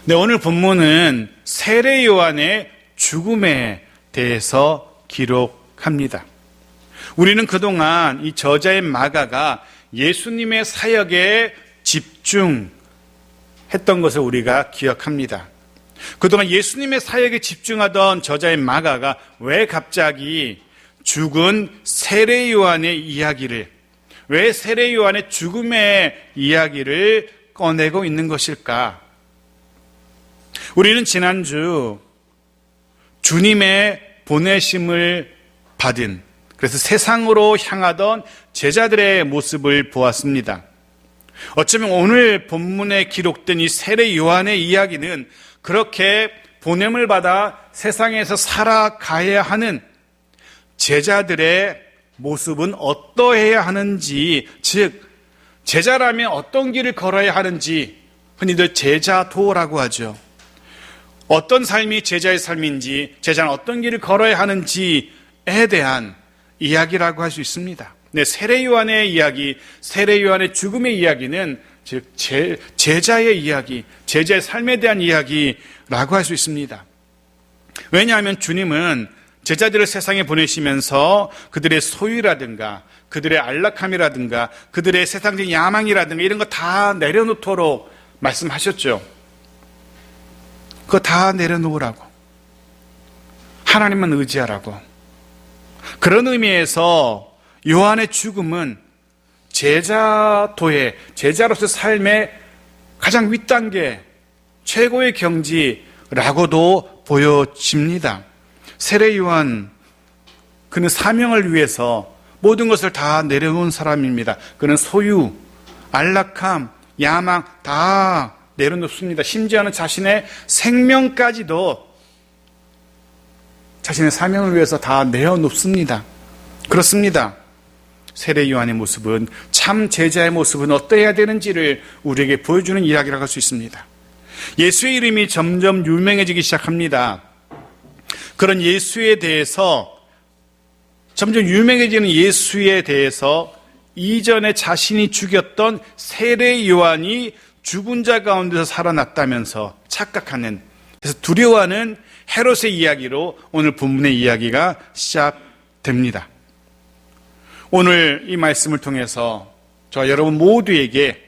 네, 오늘 본문은 세례 요한의 죽음에 대해서 기록합니다. 우리는 그동안 이 저자인 마가가 예수님의 사역에 집중했던 것을 우리가 기억합니다. 그동안 예수님의 사역에 집중하던 저자인 마가가 왜 갑자기 죽은 세례 요한의 이야기를, 왜 세례 요한의 죽음의 이야기를 꺼내고 있는 것일까? 우리는 지난주 주님의 보내심을 받은, 그래서 세상으로 향하던 제자들의 모습을 보았습니다. 어쩌면 오늘 본문에 기록된 이 세례 요한의 이야기는 그렇게 보냄을 받아 세상에서 살아가야 하는 제자들의 모습은 어떠해야 하는지, 즉 제자라면 어떤 길을 걸어야 하는지, 흔히들 제자도라고 하죠. 어떤 삶이 제자의 삶인지, 제자는 어떤 길을 걸어야 하는지에 대한 이야기라고 할 수 있습니다. 네, 세례 요한의 이야기, 세례 요한의 죽음의 이야기는 즉 제자의 이야기, 제자의 삶에 대한 이야기라고 할 수 있습니다. 왜냐하면 주님은 제자들을 세상에 보내시면서 그들의 소유라든가 그들의 안락함이라든가 그들의 세상적인 야망이라든가 이런 거 다 내려놓도록 말씀하셨죠. 그거 다 내려놓으라고, 하나님만 의지하라고. 그런 의미에서 요한의 죽음은 제자도의, 제자로서 삶의 가장 윗단계, 최고의 경지라고도 보여집니다. 세례 요한, 그는 사명을 위해서 모든 것을 다 내려놓은 사람입니다. 그는 소유, 안락함, 야망 다 내려놓습니다. 심지어는 자신의 생명까지도 자신의 사명을 위해서 다 내어놓습니다. 그렇습니다. 세례 요한의 모습은, 참 제자의 모습은 어떠해야 되는지를 우리에게 보여주는 이야기라고 할 수 있습니다. 예수의 이름이 점점 유명해지기 시작합니다. 그런 예수에 대해서, 점점 유명해지는 예수에 대해서 이전에 자신이 죽였던 세례 요한이 죽은 자 가운데서 살아났다면서 착각하는, 그래서 두려워하는 헤롯의 이야기로 오늘 본문의 이야기가 시작됩니다. 오늘 이 말씀을 통해서 저와 여러분 모두에게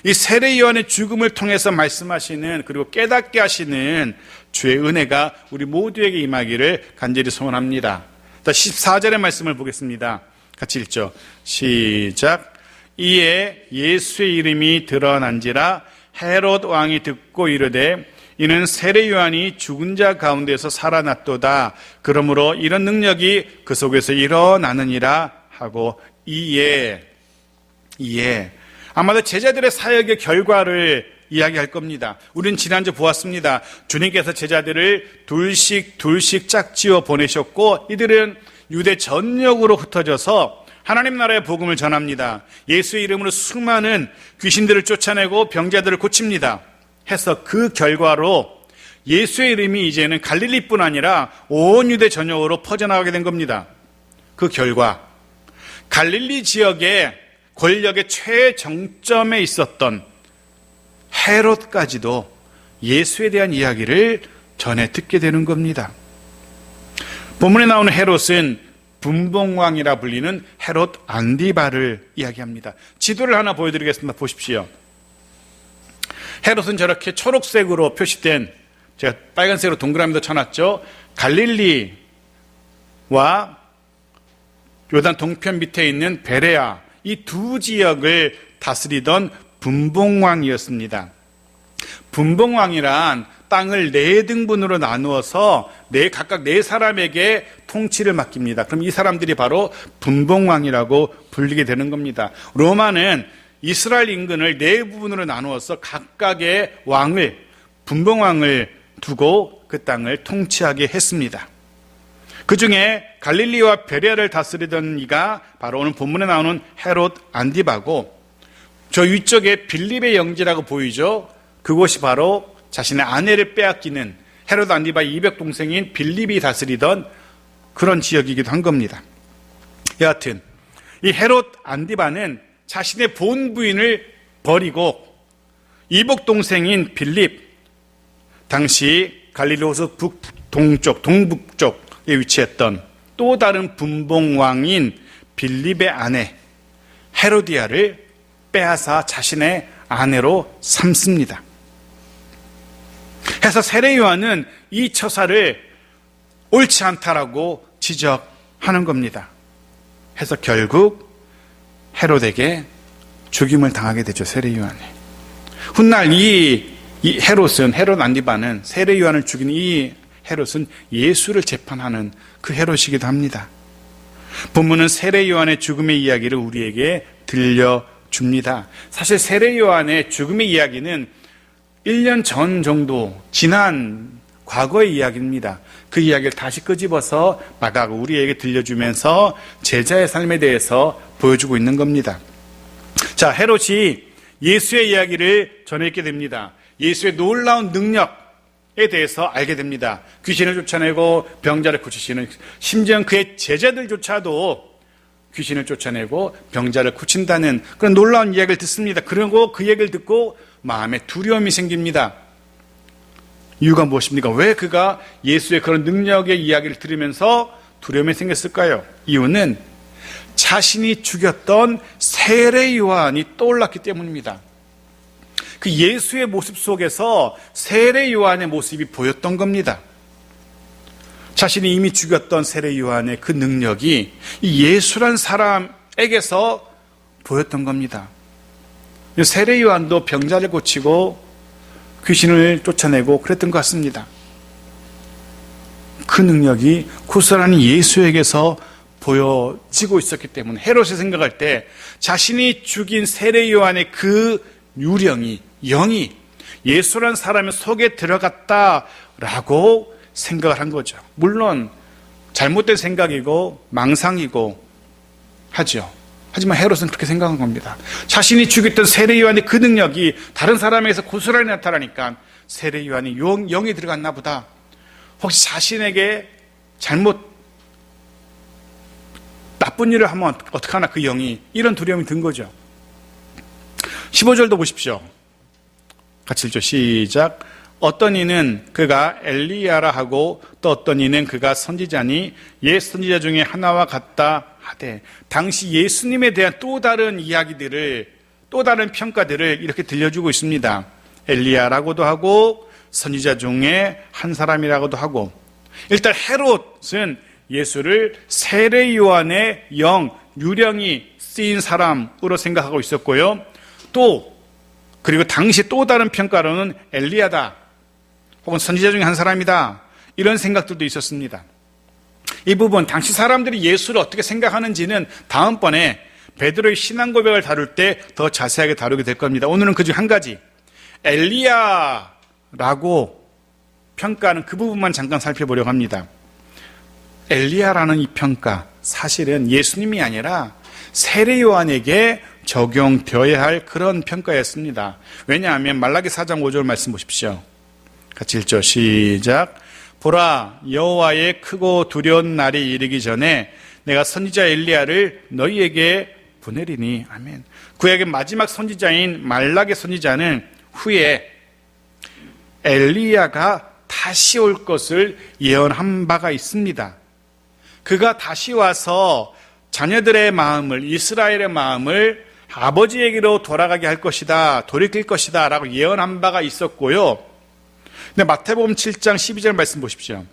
이 세례 요한의 죽음을 통해서 말씀하시는, 그리고 깨닫게 하시는 주의 은혜가 우리 모두에게 임하기를 간절히 소원합니다. 14절의 말씀을 보겠습니다. 같이 읽죠. 시작. 이에 예수의 이름이 드러난지라 헤롯 왕이 듣고 이르되 이는 세례 요한이 죽은 자 가운데서 살아났도다. 그러므로 이런 능력이 그 속에서 일어나느니라 하고, 이에 아마도 제자들의 사역의 결과를 이야기할 겁니다. 우리는 지난주 보았습니다. 주님께서 제자들을 둘씩 짝지어 보내셨고, 이들은 유대 전역으로 흩어져서 하나님 나라의 복음을 전합니다. 예수의 이름으로 수많은 귀신들을 쫓아내고 병자들을 고칩니다. 해서 그 결과로 예수의 이름이 이제는 갈릴리뿐 아니라 온 유대 전역으로 퍼져나가게 된 겁니다. 그 결과 갈릴리 지역의 권력의 최정점에 있었던 헤롯까지도 예수에 대한 이야기를 전해 듣게 되는 겁니다. 본문에 나오는 헤롯은 분봉왕이라 불리는 헤롯 안디바를 이야기합니다. 지도를 하나 보여드리겠습니다. 보십시오. 헤롯은 저렇게 초록색으로 표시된, 제가 빨간색으로 동그라미도 쳐놨죠. 갈릴리와 요단 동편 밑에 있는 베레아, 이 두 지역을 다스리던 분봉왕이었습니다. 분봉왕이란 땅을 4등분으로 나누어서 각각 4사람에게 통치를 맡깁니다. 그럼 이 사람들이 바로 분봉왕이라고 불리게 되는 겁니다. 로마는 이스라엘 인근을 4부분으로 나누어서 각각의 왕을, 분봉왕을 두고 그 땅을 통치하게 했습니다. 그 중에 갈릴리와 베레아를 다스리던 이가 바로 오늘 본문에 나오는 헤롯 안디바고, 저 위쪽에 빌립의 영지라고 보이죠? 그곳이 바로 자신의 아내를 빼앗기는 헤롯 안디바의 이백동생인 빌립이 다스리던 그런 지역이기도 한 겁니다. 여하튼 이 헤롯 안디바는 자신의 본 부인을 버리고 이복동생인 빌립, 당시 갈릴리호수 동북쪽에 위치했던 또 다른 분봉왕인 빌립의 아내 헤로디아를 빼앗아 자신의 아내로 삼습니다. 해서 세례 요한은 이 처사를 옳지 않다라고 지적하는 겁니다. 해서 결국 헤롯에게 죽임을 당하게 되죠. 세례 요한이. 훗날 이 헤롯 안디바는 세례 요한을 죽인 이 헤롯은 예수를 재판하는 그 헤롯이기도 합니다. 본문은 세례 요한의 죽음의 이야기를 우리에게 들려줍니다. 사실 세례 요한의 죽음의 이야기는 1년 전 정도 지난 과거의 이야기입니다. 그 이야기를 다시 끄집어서 마가가 우리에게 들려주면서 제자의 삶에 대해서 보여주고 있는 겁니다. 자, 헤롯이 예수의 이야기를 전했게 됩니다. 예수의 놀라운 능력에 대해서 알게 됩니다. 귀신을 쫓아내고 병자를 고치시는, 심지어 그의 제자들조차도 귀신을 쫓아내고 병자를 고친다는 그런 놀라운 이야기를 듣습니다. 그리고 그 얘기를 듣고 마음에 두려움이 생깁니다. 이유가 무엇입니까? 왜 그가 예수의 그런 능력의 이야기를 들으면서 두려움이 생겼을까요? 이유는 자신이 죽였던 세례 요한이 떠올랐기 때문입니다. 그 예수의 모습 속에서 세례 요한의 모습이 보였던 겁니다. 자신이 이미 죽였던 세례 요한의 그 능력이 이 예수란 사람에게서 보였던 겁니다. 세례 요한도 병자를 고치고 귀신을 쫓아내고 그랬던 것 같습니다. 그 능력이 고스란히 예수에게서 보여지고 있었기 때문에 헤롯이 생각할 때 자신이 죽인 세례 요한의 그 유령이, 영이 예수란 사람의 속에 들어갔다라고 생각을 한 거죠. 물론 잘못된 생각이고 망상이고 하죠. 하지만 헤롯은 그렇게 생각한 겁니다. 자신이 죽였던 세례 요한의 그 능력이 다른 사람에게서 고스란히 나타나니까 세례 요한이 영이 들어갔나 보다. 혹시 자신에게 나쁜 일을 하면 어떡하나 그 영이, 이런 두려움이 든 거죠. 15절도 보십시오. 같이 읽죠. 시작. 어떤 이는 그가 엘리야라 하고 또 어떤 이는 그가 선지자니 옛 선지자 중에 하나와 같다 하되, 당시 예수님에 대한 또 다른 이야기들을, 또 다른 평가들을 이렇게 들려주고 있습니다. 엘리야라고도 하고 선지자 중에 한 사람이라고도 하고. 일단 헤롯은 예수를 세례 요한의 영, 유령이 쓰인 사람으로 생각하고 있었고요. 그리고 당시 또 다른 평가로는 엘리야다 혹은 선지자 중에 한 사람이다, 이런 생각들도 있었습니다. 이 부분, 당시 사람들이 예수를 어떻게 생각하는지는 다음번에 베드로의 신앙 고백을 다룰 때 더 자세하게 다루게 될 겁니다. 오늘은 그중 한 가지, 엘리야라고 평가하는 그 부분만 잠깐 살펴보려고 합니다. 엘리야라는 이 평가, 사실은 예수님이 아니라 세례 요한에게 적용되어야 할 그런 평가였습니다. 왜냐하면 말라기 4장 5절 말씀 보십시오. 같이 읽죠. 시작. 보라, 여호와의 크고 두려운 날이 이르기 전에 내가 선지자 엘리야를 너희에게 보내리니. 아멘. 그에게 마지막 선지자인 말라기 선지자는 후에 엘리야가 다시 올 것을 예언한 바가 있습니다. 그가 다시 와서 자녀들의 마음을, 이스라엘의 마음을 아버지에게로 돌아가게 할 것이다, 돌이킬 것이다 라고 예언한 바가 있었고요. 근데 마태복음 7장 12절 말씀 보십시오.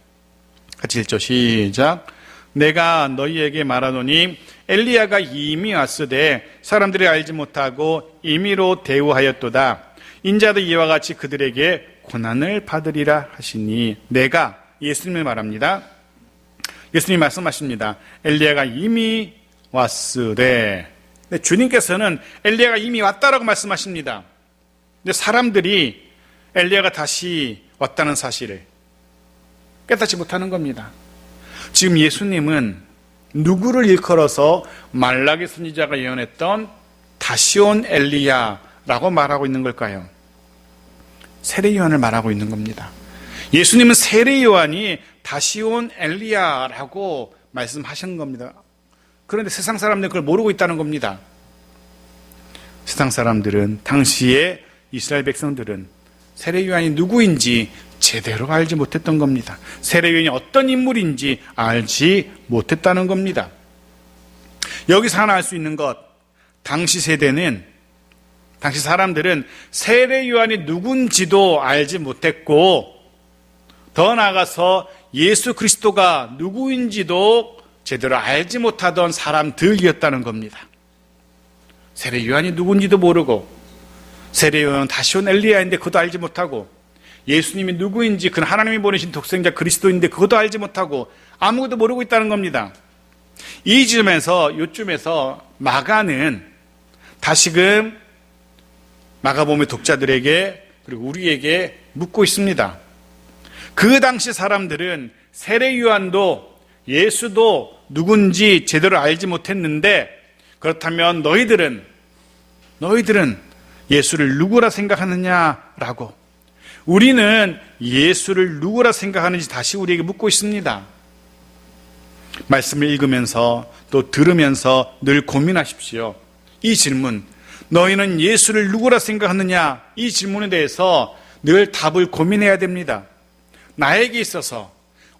같이 읽죠. 시작. 내가 너희에게 말하노니 엘리야가 이미 왔으되 사람들이 알지 못하고 임의로 대우하였도다. 인자도 이와 같이 그들에게 고난을 받으리라 하시니. 내가, 예수님을 말합니다. 예수님이 말씀하십니다. 엘리야가 이미 왔으되. 주님께서는 엘리야가 이미 왔다라고 말씀하십니다. 근데 사람들이 엘리야가 다시 왔다는 사실을 깨닫지 못하는 겁니다. 지금 예수님은 누구를 일컬어서 말라기 선지자가 예언했던 다시 온 엘리야라고 말하고 있는 걸까요? 세례 요한을 말하고 있는 겁니다. 예수님은 세례 요한이 다시 온 엘리야라고 말씀하신 겁니다. 그런데 세상 사람들은 그걸 모르고 있다는 겁니다. 세상 사람들은, 당시의 이스라엘 백성들은 세례 요한이 누구인지 제대로 알지 못했던 겁니다. 세례요한이 어떤 인물인지 알지 못했다는 겁니다. 여기서 하나 알 수 있는 것, 당시 사람들은 세례요한이 누군지도 알지 못했고, 더 나아가서 예수 그리스도가 누구인지도 제대로 알지 못하던 사람들이었다는 겁니다. 세례요한이 누군지도 모르고, 세례요한은 다시 온 엘리야인데 그것도 알지 못하고, 예수님이 누구인지, 그는 하나님이 보내신 독생자 그리스도인데 그것도 알지 못하고 아무것도 모르고 있다는 겁니다. 요쯤에서 마가는 다시금 마가복음의 독자들에게 그리고 우리에게 묻고 있습니다. 그 당시 사람들은 세례요한도 예수도 누군지 제대로 알지 못했는데, 그렇다면 너희들은 예수를 누구라 생각하느냐라고, 우리는 예수를 누구라 생각하는지 다시 우리에게 묻고 있습니다. 말씀을 읽으면서 또 들으면서 늘 고민하십시오. 이 질문, 너희는 예수를 누구라 생각하느냐, 이 질문에 대해서 늘 답을 고민해야 됩니다. 나에게 있어서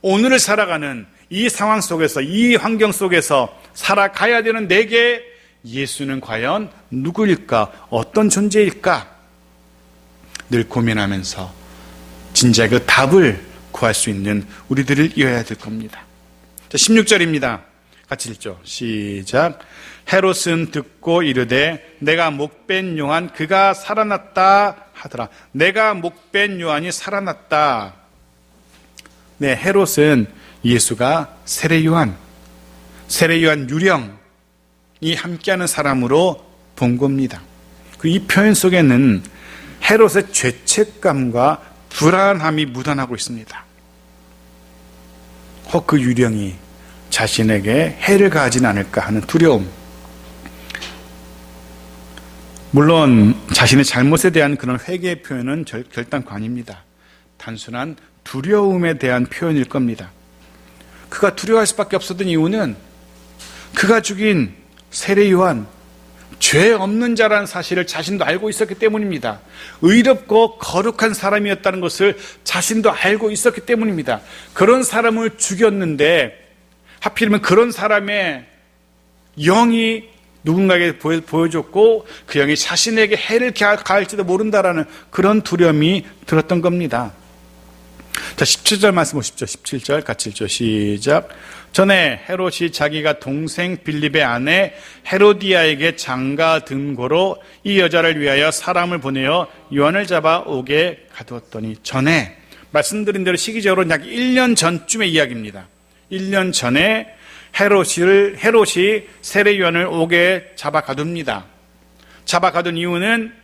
오늘을 살아가는 이 상황 속에서, 이 환경 속에서 살아가야 되는 내게 예수는 과연 누구일까, 어떤 존재일까, 늘 고민하면서 진짜 그 답을 구할 수 있는 우리들이어야 될 겁니다. 자, 16절입니다. 같이 읽죠. 시작. 헤롯은 듣고 이르되 내가 목벤 요한 그가 살아났다 하더라. 내가 목벤 요한이 살아났다. 네, 헤롯은 예수가 세례요한 유령이 함께하는 사람으로 본 겁니다. 이 표현 속에는 헤롯의 죄책감과 불안함이 묻어나고 있습니다. 혹 그 유령이 자신에게 해를 가하지는 않을까 하는 두려움. 물론 자신의 잘못에 대한 그런 회개의 표현은 결단관입니다. 단순한 두려움에 대한 표현일 겁니다. 그가 두려워할 수밖에 없었던 이유는 그가 죽인 세례요한, 죄 없는 자라는 사실을 자신도 알고 있었기 때문입니다. 의롭고 거룩한 사람이었다는 것을 자신도 알고 있었기 때문입니다. 그런 사람을 죽였는데 하필이면 그런 사람의 영이 누군가에게 보여줬고 그 영이 자신에게 해를 가할지도 모른다라는 그런 두려움이 들었던 겁니다. 자, 17절 말씀 보십시오. 17절 같이 읽죠. 시작. 전에 헤롯이 자기가 동생 빌립의 아내 헤로디아에게 장가 든 고로 이 여자를 위하여 사람을 보내어 요한을 잡아 오게 가두었더니, 전에 말씀드린 대로 시기적으로 약 1년 전쯤의 이야기입니다. 1년 전에 헤롯이 세례 요한을 오게 잡아 가둡니다. 잡아 가둔 이유는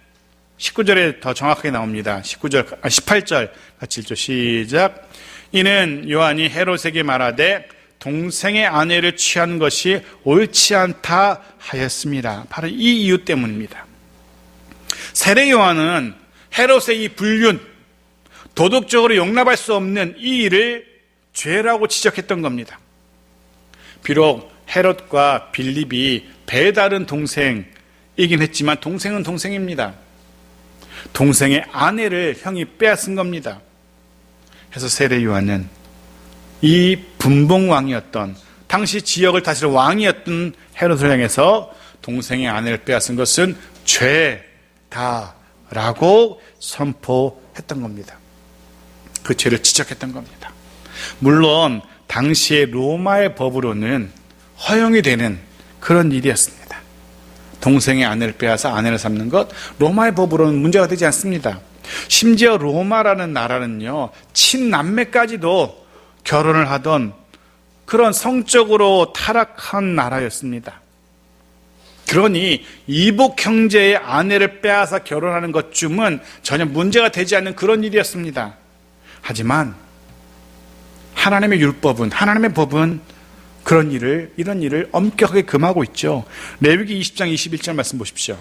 19절에 더 정확하게 나옵니다. 18절 같이 읽죠. 시작. 이는 요한이 헤롯에게 말하되 동생의 아내를 취한 것이 옳지 않다 하였습니다. 바로 이 이유 때문입니다. 세례 요한은 헤롯의 이 불륜, 도덕적으로 용납할 수 없는 이 일을 죄라고 지적했던 겁니다. 비록 헤롯과 빌립이 배다른 동생이긴 했지만 동생은 동생입니다. 동생의 아내를 형이 빼앗은 겁니다. 그래서 세례 요한은 이 분봉왕이었던, 당시 지역을 다스리는 왕이었던 헤롯을 향해서 동생의 아내를 빼앗은 것은 죄다라고 선포했던 겁니다. 그 죄를 지적했던 겁니다. 물론 당시의 로마의 법으로는 허용이 되는 그런 일이었습니다. 동생의 아내를 빼앗아 아내를 삼는 것, 로마의 법으로는 문제가 되지 않습니다. 심지어 로마라는 나라는요, 친남매까지도 결혼을 하던 그런 성적으로 타락한 나라였습니다. 그러니 이복 형제의 아내를 빼앗아 결혼하는 것쯤은 전혀 문제가 되지 않는 그런 일이었습니다. 하지만 하나님의 율법은, 하나님의 법은 이런 일을 엄격하게 금하고 있죠. 레위기 20장 21절 말씀 보십시오.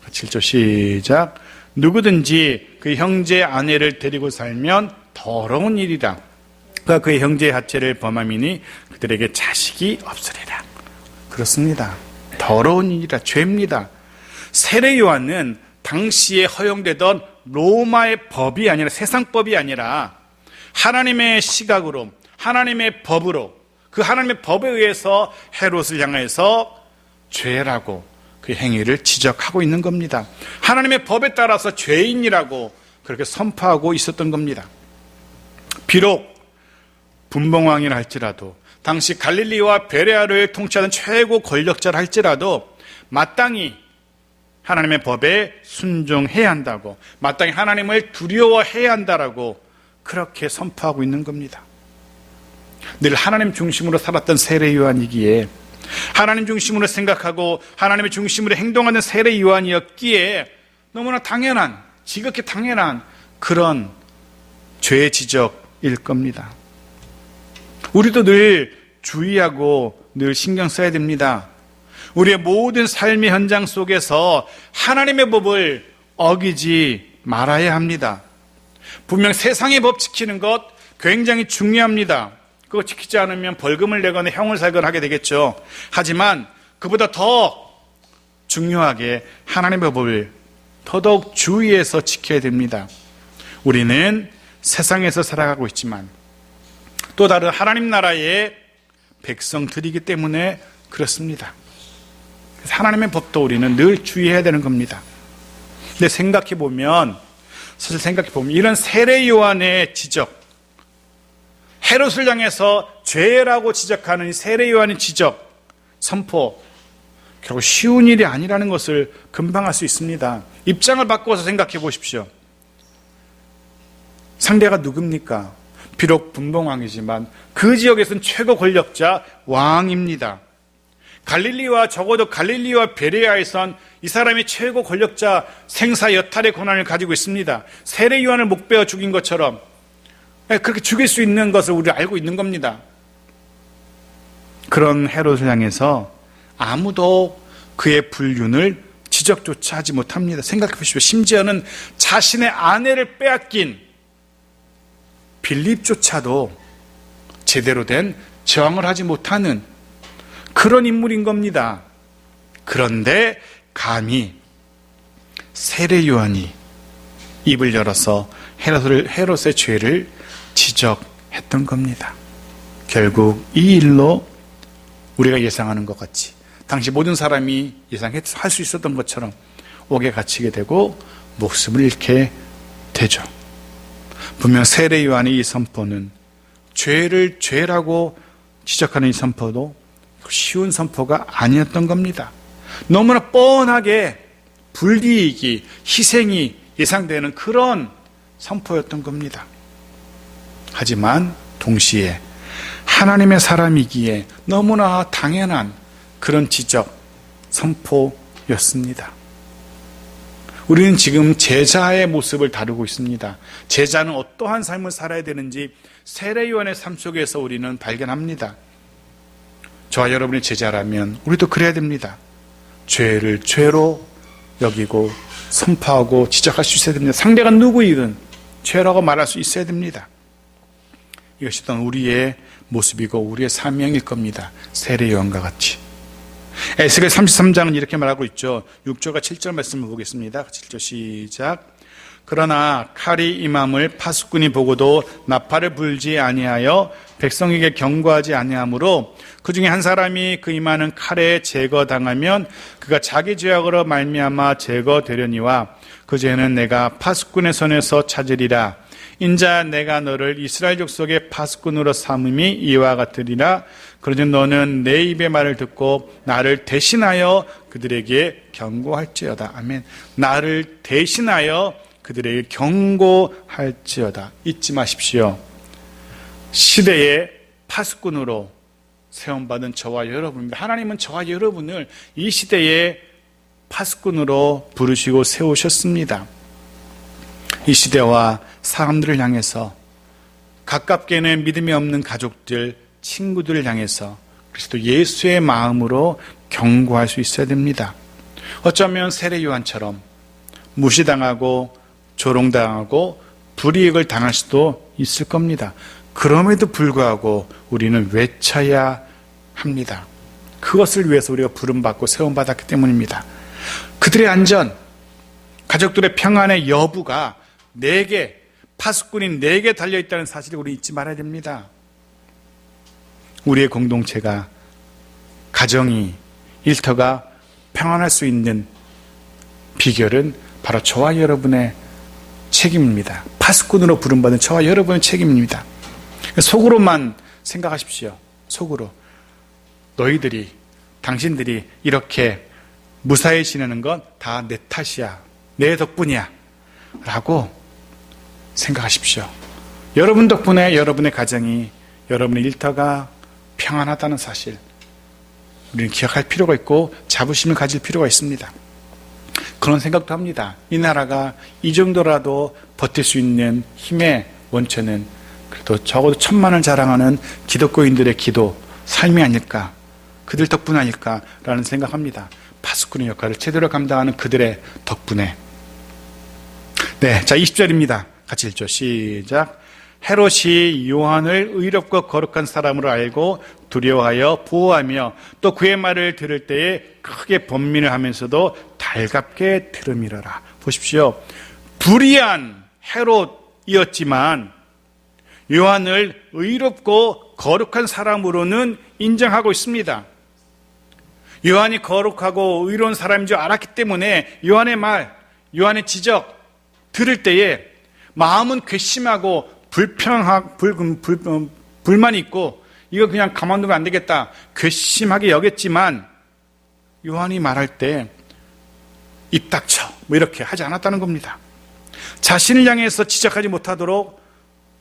같이 읽죠. 시작. 누구든지 그 형제의 아내를 데리고 살면 더러운 일이다. 그가 그의 형제의 하체를 범함이니 그들에게 자식이 없으리라. 그렇습니다. 더러운 일이라, 죄입니다. 세례 요한은 당시에 허용되던 로마의 법이 아니라, 세상법이 아니라 하나님의 시각으로, 하나님의 법으로, 그 하나님의 법에 의해서 헤롯을 향해서 죄라고 그 행위를 지적하고 있는 겁니다. 하나님의 법에 따라서 죄인이라고 그렇게 선포하고 있었던 겁니다. 비록 분봉왕이라 할지라도, 당시 갈릴리와 베레아를 통치하던 최고 권력자라 할지라도 마땅히 하나님의 법에 순종해야 한다고, 마땅히 하나님을 두려워해야 한다라고 그렇게 선포하고 있는 겁니다. 늘 하나님 중심으로 살았던 세례 요한이기에, 하나님 중심으로 생각하고 하나님의 중심으로 행동하는 세례 요한이었기에 너무나 당연한, 지극히 당연한 그런 죄 지적일 겁니다. 우리도 늘 주의하고 늘 신경 써야 됩니다. 우리의 모든 삶의 현장 속에서 하나님의 법을 어기지 말아야 합니다. 분명 세상의 법 지키는 것 굉장히 중요합니다. 그거 지키지 않으면 벌금을 내거나 형을 살거나 하게 되겠죠. 하지만 그보다 더 중요하게 하나님의 법을 더더욱 주의해서 지켜야 됩니다. 우리는 세상에서 살아가고 있지만 또 다른 하나님 나라의 백성들이기 때문에 그렇습니다. 그래서 하나님의 법도 우리는 늘 주의해야 되는 겁니다. 근데 사실 생각해보면 이런 세례 요한의 지적, 헤롯을 향해서 죄라고 지적하는 세례 요한의 지적, 선포, 결국 쉬운 일이 아니라는 것을 금방 알 수 있습니다. 입장을 바꿔서 생각해 보십시오. 상대가 누굽니까? 비록 분봉왕이지만 그 지역에서는 최고 권력자 왕입니다. 적어도 갈릴리와 베레아에선 이 사람이 최고 권력자, 생사 여탈의 권한을 가지고 있습니다. 세례 요한을 목베어 죽인 것처럼 그렇게 죽일 수 있는 것을 우리가 알고 있는 겁니다. 그런 헤롯을 향해서 아무도 그의 불륜을 지적조차 하지 못합니다. 생각해 보십시오. 심지어는 자신의 아내를 빼앗긴 빌립조차도 제대로 된 저항을 하지 못하는 그런 인물인 겁니다. 그런데 감히 세례 요한이 입을 열어서 헤롯의 죄를 지적했던 겁니다. 결국 이 일로 우리가 예상하는 것 같이 당시 모든 사람이 예상할 수 있었던 것처럼 옥에 갇히게 되고 목숨을 잃게 되죠. 분명 세례 요한의 이 선포는 죄를 죄라고 지적하는 이 선포도 쉬운 선포가 아니었던 겁니다. 너무나 뻔하게 불이익이, 희생이 예상되는 그런 선포였던 겁니다. 하지만 동시에 하나님의 사람이기에 너무나 당연한 그런 지적, 선포였습니다. 우리는 지금 제자의 모습을 다루고 있습니다. 제자는 어떠한 삶을 살아야 되는지 세례 요한의 삶 속에서 우리는 발견합니다. 저와 여러분이 제자라면 우리도 그래야 됩니다. 죄를 죄로 여기고 선포하고 지적할 수 있어야 됩니다. 상대가 누구이든 죄라고 말할 수 있어야 됩니다. 이것이 또한 우리의 모습이고 우리의 사명일 겁니다. 세례 요한과 같이. 에스겔 33장은 이렇게 말하고 있죠. 6절과 7절 말씀을 보겠습니다. 7절 시작. 그러나 칼이 임함을 파수꾼이 보고도 나팔을 불지 아니하여 백성에게 경고하지 아니하므로 그 중에 한 사람이 그 임하는 칼에 제거당하면 그가 자기 죄악으로 말미암아 제거되려니와 그 죄는 내가 파수꾼의 손에서 찾으리라. 인자 내가 너를 이스라엘 족속의 파수꾼으로 삼음이 이와 같으리라. 그러니 너는 내 입의 말을 듣고 나를 대신하여 그들에게 경고할지어다. 아멘. 나를 대신하여 그들에게 경고할지어다. 잊지 마십시오. 시대의 파수꾼으로 세움받은 저와 여러분입니다. 하나님은 저와 여러분을 이 시대의 파수꾼으로 부르시고 세우셨습니다. 이 시대와 사람들을 향해서, 가깝게는 믿음이 없는 가족들, 친구들을 향해서 그리스도 예수의 마음으로 경고할 수 있어야 됩니다. 어쩌면 세례 요한처럼 무시당하고 조롱당하고 불이익을 당할 수도 있을 겁니다. 그럼에도 불구하고 우리는 외쳐야 합니다. 그것을 위해서 우리가 부름받고 세움받았기 때문입니다. 그들의 안전, 가족들의 평안의 여부가 내게 파수꾼이 내게 달려있다는 사실을 우리 잊지 말아야 됩니다. 우리의 공동체가, 가정이, 일터가 평안할 수 있는 비결은 바로 저와 여러분의 책임입니다. 파수꾼으로 부름받은 저와 여러분의 책임입니다. 속으로만 생각하십시오. 속으로. 너희들이, 당신들이 이렇게 무사히 지내는 건 다 내 탓이야. 내 덕분이야. 라고 생각하십시오. 여러분 덕분에 여러분의 가정이, 여러분의 일터가 평안하다는 사실, 우리는 기억할 필요가 있고 자부심을 가질 필요가 있습니다. 그런 생각도 합니다. 이 나라가 이 정도라도 버틸 수 있는 힘의 원천은 그래도 적어도 1000만을 자랑하는 기독교인들의 기도, 삶이 아닐까, 그들 덕분 아닐까라는 생각합니다. 파수꾼의 역할을 제대로 감당하는 그들의 덕분에. 네, 자 20절입니다. 같이 읽죠. 시작. 헤롯이 요한을 의롭고 거룩한 사람으로 알고 두려워하여 보호하며 또 그의 말을 들을 때에 크게 번민을 하면서도 달갑게 들음이러라. 보십시오. 불의한 헤롯이었지만 요한을 의롭고 거룩한 사람으로는 인정하고 있습니다. 요한이 거룩하고 의로운 사람인 줄 알았기 때문에 요한의 말, 요한의 지적 들을 때에 마음은 괘씸하고 불만이 있고 이거 그냥 가만두면 안 되겠다, 괘씸하게 여겼지만 요한이 말할 때 입 닥쳐 뭐 이렇게 하지 않았다는 겁니다. 자신을 향해서 지적하지 못하도록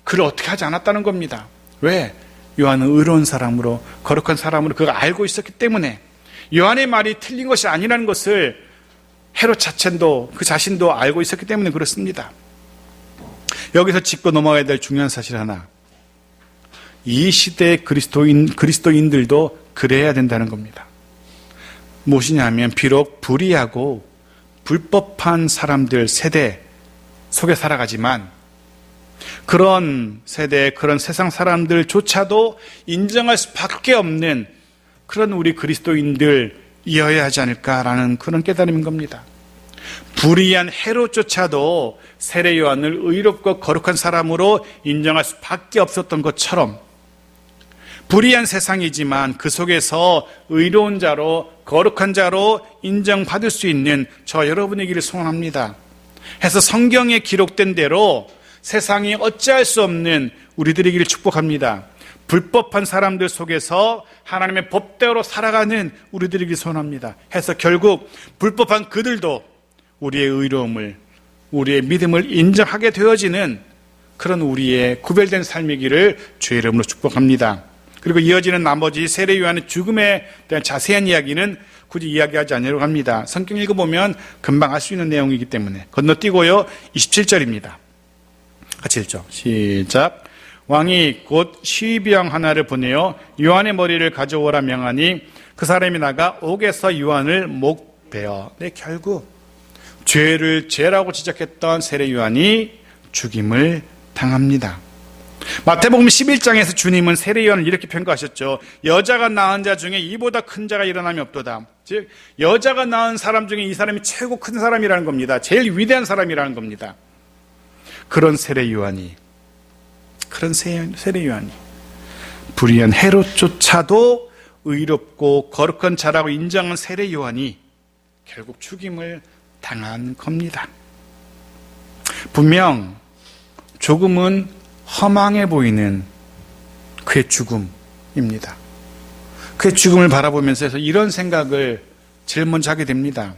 그를 어떻게 하지 않았다는 겁니다. 왜? 요한은 의로운 사람으로, 거룩한 사람으로 그걸 알고 있었기 때문에, 요한의 말이 틀린 것이 아니라는 것을 헤롯 자체도, 그 자신도 알고 있었기 때문에 그렇습니다. 여기서 짚고 넘어가야 될 중요한 사실 하나, 이 시대의 그리스도인들도 그래야 된다는 겁니다. 무엇이냐면 비록 불의하고 불법한 사람들 세대 속에 살아가지만 그런 세대, 그런 세상 사람들조차도 인정할 수밖에 없는 그런 우리 그리스도인들이어야 하지 않을까라는 그런 깨달음인 겁니다. 불의한 헤롯조차도 세례 요한을 의롭고 거룩한 사람으로 인정할 수밖에 없었던 것처럼 불의한 세상이지만 그 속에서 의로운 자로, 거룩한 자로 인정받을 수 있는 저 여러분이기를 소원합니다. 해서 성경에 기록된 대로 세상이 어찌할 수 없는 우리들이기를 축복합니다. 불법한 사람들 속에서 하나님의 법대로 살아가는 우리들이기를 소원합니다. 해서 결국 불법한 그들도 우리의 의로움을, 우리의 믿음을 인정하게 되어지는 그런 우리의 구별된 삶이기를 주의 이름으로 축복합니다. 그리고 이어지는 나머지 세례 요한의 죽음에 대한 자세한 이야기는 굳이 이야기하지 않으려고 합니다. 성경 읽어보면 금방 알 수 있는 내용이기 때문에 건너뛰고요. 27절입니다. 같이 읽죠. 시작. 왕이 곧 시위병 하나를 보내어 요한의 머리를 가져오라 명하니 그 사람이 나가 옥에서 요한을 목베어. 네, 결국 죄를 죄라고 지적했던 세례 요한이 죽임을 당합니다. 마태복음 11장에서 주님은 세례 요한을 이렇게 평가하셨죠. 여자가 낳은 자 중에 이보다 큰 자가 일어남이 없도다. 즉 여자가 낳은 사람 중에 이 사람이 최고 큰 사람이라는 겁니다. 제일 위대한 사람이라는 겁니다. 그런 세례 요한이, 불의한 헤롯조차도 의롭고 거룩한 자라고 인정한 세례 요한이 결국 죽임을 당한 겁니다. 분명 조금은 허망해 보이는 그의 죽음입니다. 그의 죽음을 바라보면서 이런 생각을 제일 먼저 하게 됩니다.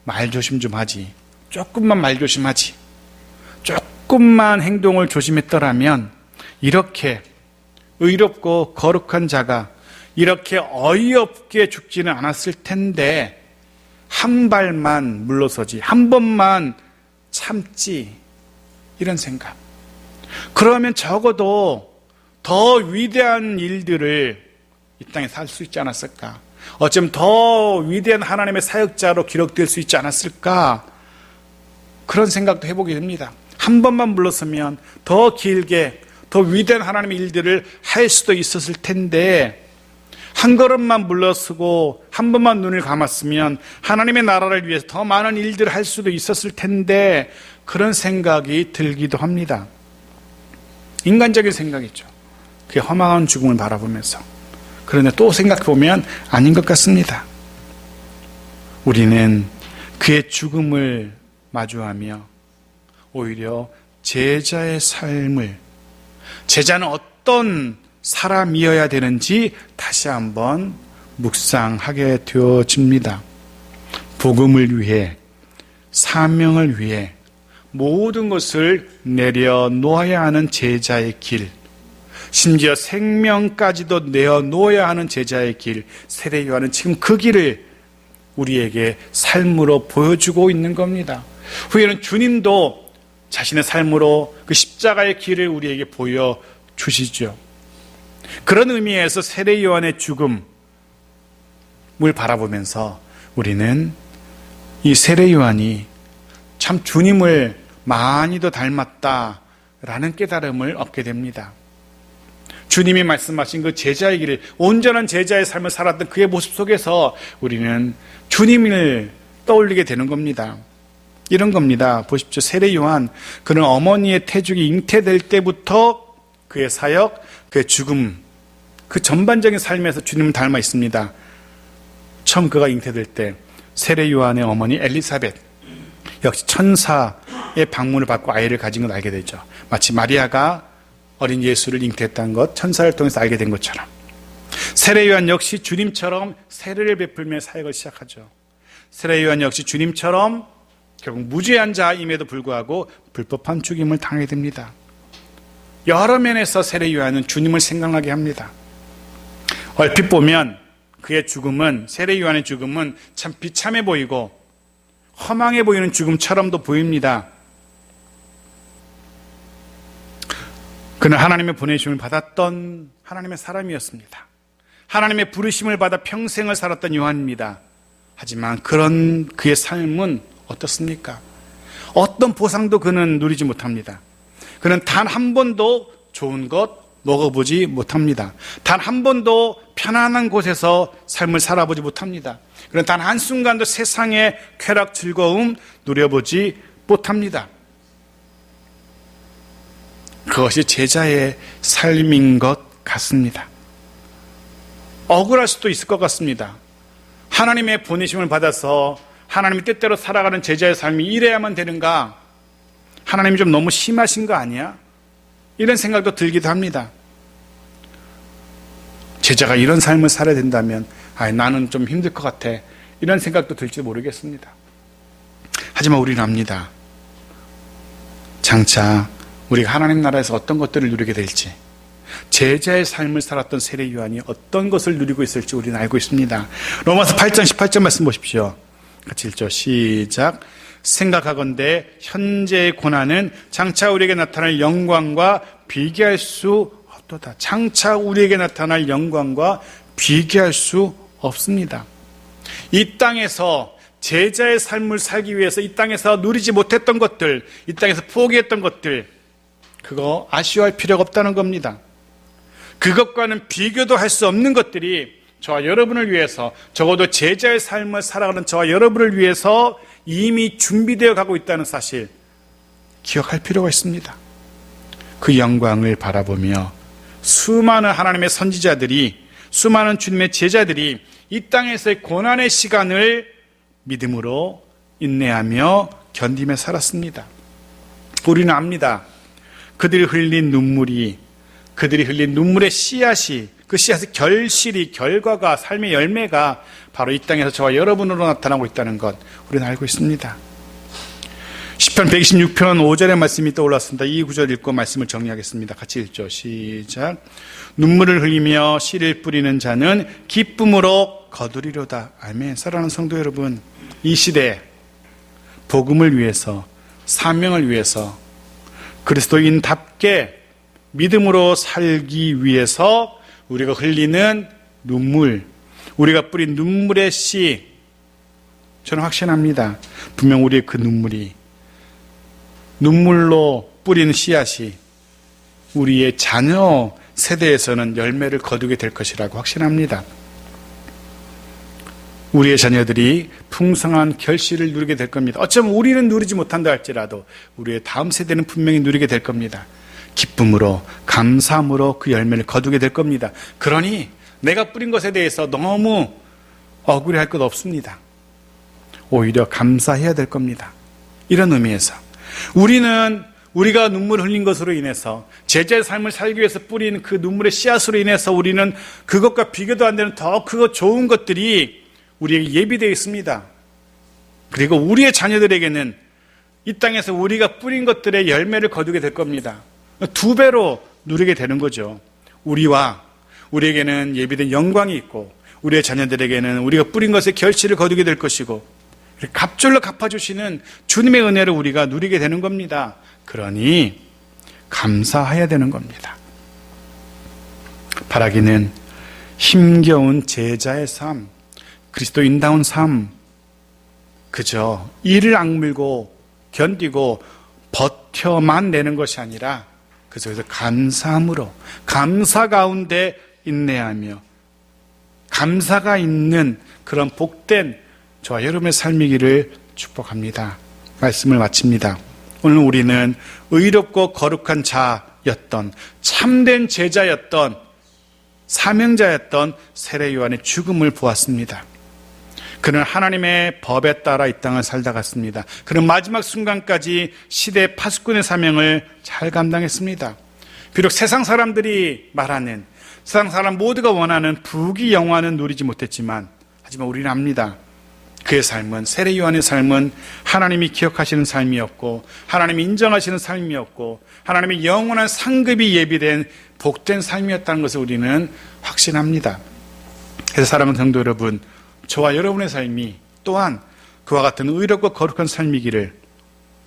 말조심 좀 하지. 조금만 말조심하지. 조금만 행동을 조심했더라면 이렇게 의롭고 거룩한 자가 이렇게 어이없게 죽지는 않았을 텐데 한 발만 물러서지, 한 번만 참지, 이런 생각. 그러면 적어도 더 위대한 일들을 이 땅에 살 수 있지 않았을까? 어쩌면 더 위대한 하나님의 사역자로 기록될 수 있지 않았을까? 그런 생각도 해보게 됩니다. 한 번만 물러서면 더 길게, 더 위대한 하나님의 일들을 할 수도 있었을 텐데 한 걸음만 물러서고 한 번만 눈을 감았으면 하나님의 나라를 위해서 더 많은 일들을 할 수도 있었을 텐데, 그런 생각이 들기도 합니다. 인간적인 생각이죠. 그 허망한 죽음을 바라보면서. 그런데 또 생각해보면 아닌 것 같습니다. 우리는 그의 죽음을 마주하며 오히려 제자의 삶을, 제자는 어떤 사람이어야 되는지 다시 한번 묵상하게 되어집니다. 복음을 위해, 사명을 위해 모든 것을 내려놓아야 하는 제자의 길, 심지어 생명까지도 내어놓아야 하는 제자의 길, 세례 요한은 지금 그 길을 우리에게 삶으로 보여주고 있는 겁니다. 후에는 주님도 자신의 삶으로 그 십자가의 길을 우리에게 보여주시죠. 그런 의미에서 세례 요한의 죽음을 바라보면서 우리는 이 세례 요한이 참 주님을 많이도 닮았다라는 깨달음을 얻게 됩니다. 주님이 말씀하신 그 제자의 길을, 온전한 제자의 삶을 살았던 그의 모습 속에서 우리는 주님을 떠올리게 되는 겁니다. 이런 겁니다. 보십시오. 세례 요한, 그는 어머니의 태중이 잉태될 때부터 그의 사역, 그의 죽음, 그 전반적인 삶에서 주님을 닮아 있습니다. 처음 그가 잉태될 때 세례 요한의 어머니 엘리사벳, 역시 천사의 방문을 받고 아이를 가진 걸 알게 되죠. 마치 마리아가 어린 예수를 잉태했다는 것, 천사를 통해서 알게 된 것처럼 세례 요한 역시 주님처럼 세례를 베풀며 사역을 시작하죠. 세례 요한 역시 주님처럼 결국 무죄한 자임에도 불구하고 불법한 죽임을 당하게 됩니다. 여러 면에서 세례 요한은 주님을 생각나게 합니다. 얼핏 보면 그의 죽음은, 세례 요한의 죽음은 참 비참해 보이고 허망해 보이는 죽음처럼도 보입니다. 그는 하나님의 보내심을 받았던 하나님의 사람이었습니다. 하나님의 부르심을 받아 평생을 살았던 요한입니다. 하지만 그런 그의 삶은 어떻습니까? 어떤 보상도 그는 누리지 못합니다. 그는 단 한 번도 좋은 것 먹어보지 못합니다. 단 한 번도 편안한 곳에서 삶을 살아보지 못합니다. 그는 단 한순간도 세상의 쾌락, 즐거움 누려보지 못합니다. 그것이 제자의 삶인 것 같습니다. 억울할 수도 있을 것 같습니다. 하나님의 보내심을 받아서 하나님의 뜻대로 살아가는 제자의 삶이 이래야만 되는가? 하나님이 좀 너무 심하신 거 아니야? 이런 생각도 들기도 합니다. 제자가 이런 삶을 살아야 된다면 나는 좀 힘들 것 같아, 이런 생각도 들지 모르겠습니다. 하지만 우리는 압니다. 장차 우리가 하나님 나라에서 어떤 것들을 누리게 될지, 제자의 삶을 살았던 세례 요한이 어떤 것을 누리고 있을지 우리는 알고 있습니다. 로마서 8장 18절 말씀 보십시오. 같이 읽죠. 시작. 생각하건대 현재의 고난은 장차 우리에게 나타날 영광과 비교할 수 없도다. 장차 우리에게 나타날 영광과 비교할 수 없습니다. 이 땅에서 제자의 삶을 살기 위해서 이 땅에서 누리지 못했던 것들, 이 땅에서 포기했던 것들, 그거 아쉬워할 필요가 없다는 겁니다. 그것과는 비교도 할 수 없는 것들이 저와 여러분을 위해서, 적어도 제자의 삶을 살아가는 저와 여러분을 위해서 이미 준비되어 가고 있다는 사실 기억할 필요가 있습니다. 그 영광을 바라보며 수많은 하나님의 선지자들이, 수많은 주님의 제자들이 이 땅에서의 고난의 시간을 믿음으로 인내하며 견디며 살았습니다. 우리는 압니다. 그들이 흘린 눈물이, 그들이 흘린 눈물의 씨앗이, 그 씨앗의 결실이, 결과가, 삶의 열매가 바로 이 땅에서 저와 여러분으로 나타나고 있다는 것 우리는 알고 있습니다. 시편 126편 5절의 말씀이 떠올랐습니다. 이 구절 읽고 말씀을 정리하겠습니다. 같이 읽죠. 시작. 눈물을 흘리며 씨를 뿌리는 자는 기쁨으로 거두리로다. 아멘. 사랑하는 성도 여러분, 이 시대에 복음을 위해서, 사명을 위해서, 그리스도인답게 믿음으로 살기 위해서 우리가 흘리는 눈물, 우리가 뿌린 눈물의 씨, 저는 확신합니다. 분명 우리의 그 눈물이, 눈물로 뿌린 씨앗이 우리의 자녀 세대에서는 열매를 거두게 될 것이라고 확신합니다. 우리의 자녀들이 풍성한 결실을 누리게 될 겁니다. 어쩌면 우리는 누리지 못한다 할지라도 우리의 다음 세대는 분명히 누리게 될 겁니다. 기쁨으로, 감사함으로 그 열매를 거두게 될 겁니다. 그러니 내가 뿌린 것에 대해서 너무 억울해할 것 없습니다. 오히려 감사해야 될 겁니다. 이런 의미에서 우리가 눈물을 흘린 것으로 인해서 제자의 삶을 살기 위해서 뿌린 그 눈물의 씨앗으로 인해서 우리는 그것과 비교도 안 되는 더 크고 좋은 것들이 우리에게 예비되어 있습니다. 그리고 우리의 자녀들에게는 이 땅에서 우리가 뿌린 것들의 열매를 거두게 될 겁니다. 2배로 누리게 되는 거죠. 우리에게는 예비된 영광이 있고 우리의 자녀들에게는 우리가 뿌린 것의 결실을 거두게 될 것이고 갑절로 갚아주시는 주님의 은혜를 우리가 누리게 되는 겁니다. 그러니 감사해야 되는 겁니다. 바라기는 힘겨운 제자의 삶, 그리스도인다운 삶, 그저 이를 악물고 견디고 버텨만 내는 것이 아니라 그래서 감사함으로, 감사 가운데 인내하며 감사가 있는 그런 복된 저와 여러분의 삶이기를 축복합니다. 말씀을 마칩니다. 오늘 우리는 의롭고 거룩한 자였던, 참된 제자였던, 사명자였던 세례 요한의 죽음을 보았습니다. 그는 하나님의 법에 따라 이 땅을 살다 갔습니다. 그는 마지막 순간까지 시대 파수꾼의 사명을 잘 감당했습니다. 비록 세상 사람들이 말하는, 세상 사람 모두가 원하는 부귀 영화는 누리지 못했지만, 하지만 우리는 압니다. 그의 삶은, 세례 요한의 삶은 하나님이 기억하시는 삶이었고, 하나님이 인정하시는 삶이었고, 하나님의 영원한 상급이 예비된 복된 삶이었다는 것을 우리는 확신합니다. 그래서 사랑하는 성도 여러분, 저와 여러분의 삶이 또한 그와 같은 의롭고 거룩한 삶이기를,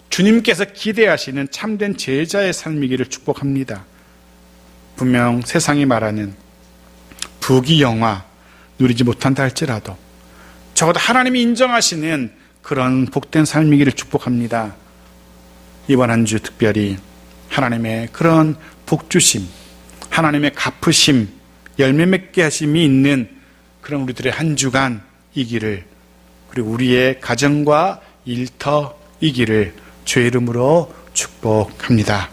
주님께서 기대하시는 참된 제자의 삶이기를 축복합니다. 분명 세상이 말하는 부귀 영화 누리지 못한다 할지라도 적어도 하나님이 인정하시는 그런 복된 삶이기를 축복합니다. 이번 한 주 특별히 하나님의 그런 복주심, 하나님의 갚으심, 열매 맺게 하심이 있는 그런 우리들의 한 주간이기를, 그리고 우리의 가정과 일터이기를 주의 이름으로 축복합니다.